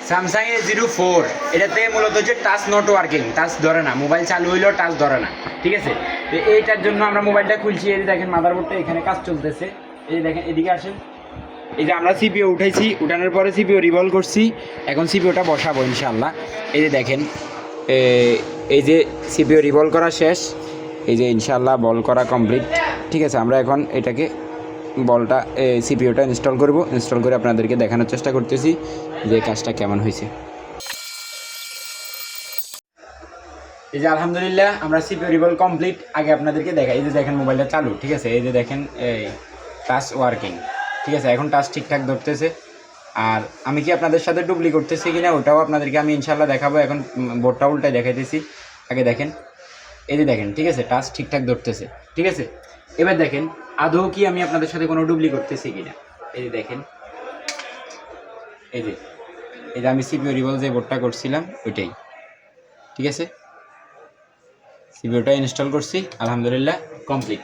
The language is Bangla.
স্যামসাং A04 এটাতে মূলত হচ্ছে টাচ নট ওয়ার্কিং, টাচ ধরে না, মোবাইল চালু হইলেও টাচ ধরে না, ঠিক আছে। তো এইটার জন্য আমরা মোবাইলটা খুলছি, এই যে দেখেন মাদারবোর্ডটা এখানে কাজ চলতেছে, এই যে দেখেন এদিকে আসেন, এই যে আমরা সিপিও উঠাইছি, উঠানোর পরে সিপিও রিভলভ করছি, এখন সিপিওটা বসাবো ইনশাআল্লাহ। এই যে দেখেন এই যে সিপিও রিভলভ করা শেষ, এই যে ইনশাআল্লাহ বল করা কমপ্লিট, ঠিক আছে। আমরা এখন এটাকে বলটা সিপিওটা ইনস্টল করব, ইনস্টল করে আপনাদেরকে দেখানোর চেষ্টা করতেছি যে কাজটা কেমন হয়েছে। এই যে আলহামদুলিল্লাহ আমরা সিপিও রিভলভ কমপ্লিট, আগে আপনাদেরকে দেখাই, এই যে দেখেন মোবাইলটা চালু, ঠিক আছে। এই যে দেখেন এই টাচ ওয়ার্কিং, ঠিক আছে, এখন টাচ ঠিকঠাক ধরতেছে। আর আমি কি আপনাদের সাথে ডুপ্লি করতেছি কিনা ওটাও আপনাদেরকে আমি ইনশাআল্লাহ দেখাবো। এখন বোর্ডটা উল্টায় দেখাইতেছি, আগে দেখেন, এই যে দেখেন, ঠিক আছে, টাচ ঠিকঠাক ধরতেছে, ঠিক আছে। এবার দেখেন আদৌ কি আমি আপনাদের সাথে কোনো ডুপ্লি করতেছি কিনা, এই যে দেখেন, এই যে আমি সিপিও রিভলভ যে বোর্ডটা করছিলাম ওইটাই, ঠিক আছে। সিপিওটা ইনস্টল করছি, আলহামদুলিল্লাহ কমপ্লিট।